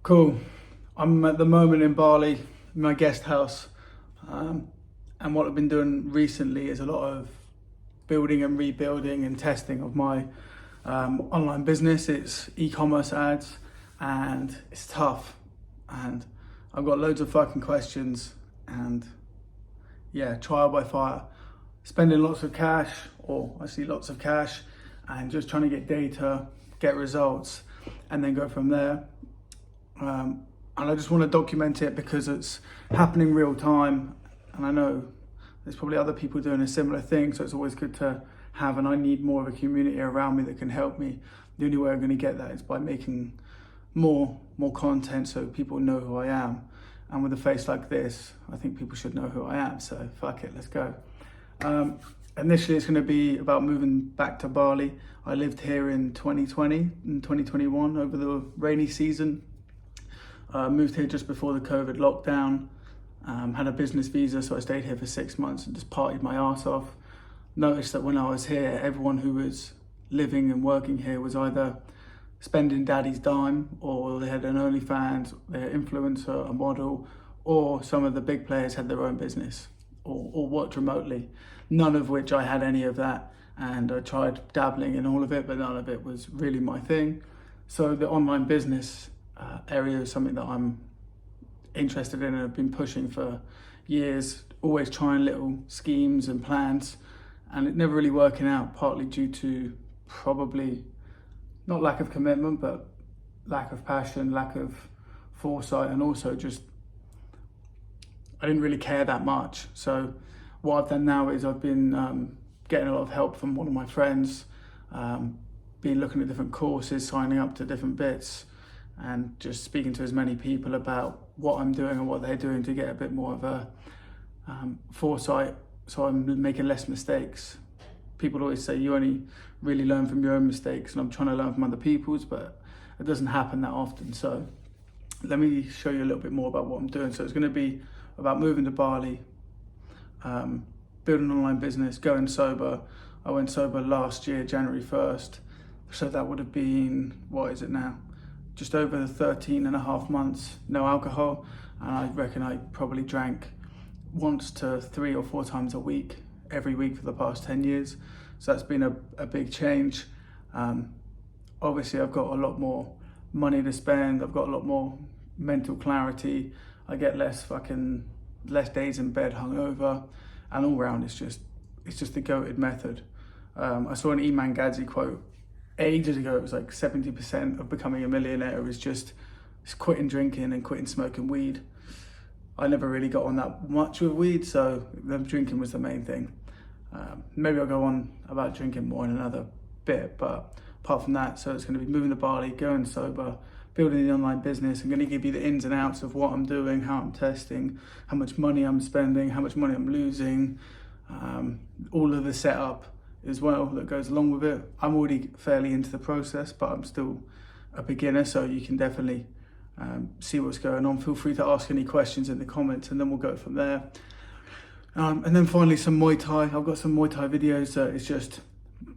Cool. I'm at the moment in Bali, in my guest house. And what I've been doing recently is a lot of building and rebuilding and testing of my online business. It's e-commerce ads and it's tough. And I've got loads of fucking questions and yeah, trial by fire. Spending lots of cash, or I see lots of cash, and just trying to get data, get results, and then go from there. And I just want to document it because it's happening real time, and I know there's probably other people doing a similar thing, so it's always good to have, and I need more of a community around me that can help me. The only way I'm going to get that is by making more content so people know who I am. And with a face like this, I think people should know who I am, so fuck it, let's go. Initially, it's going to be about moving back to Bali. I lived here in 2020 and 2021 over the rainy season. Moved here just before the COVID lockdown. Had a business visa, so I stayed here for 6 months and just partied my arse off. Noticed that when I was here, everyone who was living and working here was either spending daddy's dime, or they had an OnlyFans, they're an influencer, a model, or some of the big players had their own business or worked remotely. None of which I had any of that, and I tried dabbling in all of it, but none of it was really my thing. So the online business area is something that I'm interested in and have been pushing for years, always trying little schemes and plans, and it never really working out, partly due to probably not lack of commitment, but lack of passion, lack of foresight, and also just I didn't really care that much. So what I've done now is I've been getting a lot of help from one of my friends, been looking at different courses, signing up to different bits, and just speaking to as many people about what I'm doing and what they're doing to get a bit more of a foresight, so I'm making less mistakes. People always say you only really learn from your own mistakes, and I'm trying to learn from other people's, but it doesn't happen that often. So let me show you a little bit more about what I'm doing. So it's going to be about moving to Bali, building an online business, going sober. I went sober last year, January 1st. So that would have been, what is it now? Just over 13 and a half months, no alcohol. And I reckon I probably drank once to 3 or 4 times a week, every week for the past 10 years. So that's been a big change. Obviously I've got a lot more money to spend. I've got a lot more mental clarity. I get less days in bed hungover, and all round it's just the goated method. I saw an Iman Gadzhi quote ages ago. It was like 70% of becoming a millionaire is just quitting drinking and quitting smoking weed. I never really got on that much with weed, so the drinking was the main thing. Maybe I'll go on about drinking more in another bit, but apart from that, so it's going to be moving to Bali, going sober, building the online business. I'm going to give you the ins and outs of what I'm doing, how I'm testing, how much money I'm spending, how much money I'm losing, all of the setup as well that goes along with it. I'm already fairly into the process, but I'm still a beginner, so you can definitely see what's going on. Feel free to ask any questions in the comments, and then we'll go from there. And then finally some Muay Thai. I've got some Muay Thai videos that is just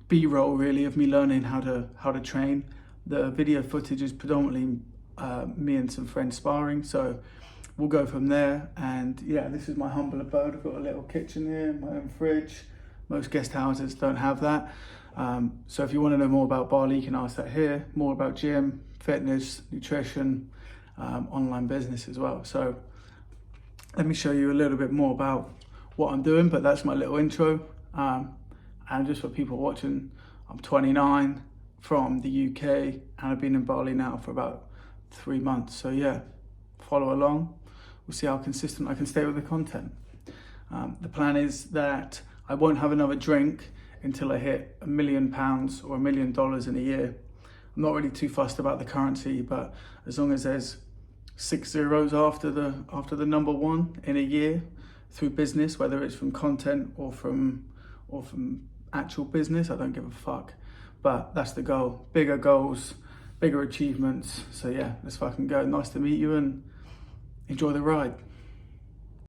B-roll really of me learning how to train. The video footage is predominantly me and some friends sparring, so we'll go from there. And yeah, this is my humble abode. I've got a little kitchen here, my own fridge. Most guest houses don't have that. So if you want to know more about Bali, you can ask that here. More about gym, fitness, nutrition, online business as well. So let me show you a little bit more about what I'm doing, but that's my little intro. And just for people watching, I'm 29 from the UK, and I've been in Bali now for about 3 months. So yeah, follow along. We'll see how consistent I can stay with the content. The plan is that I won't have another drink until I hit £1 million or $1 million in a year. I'm not really too fussed about the currency, but as long as there's 6 zeros after the number 1 in a year through business, whether it's from content or from actual business, I don't give a fuck. But that's the goal. Bigger goals, bigger achievements. So yeah, let's fucking go. Nice to meet you and enjoy the ride.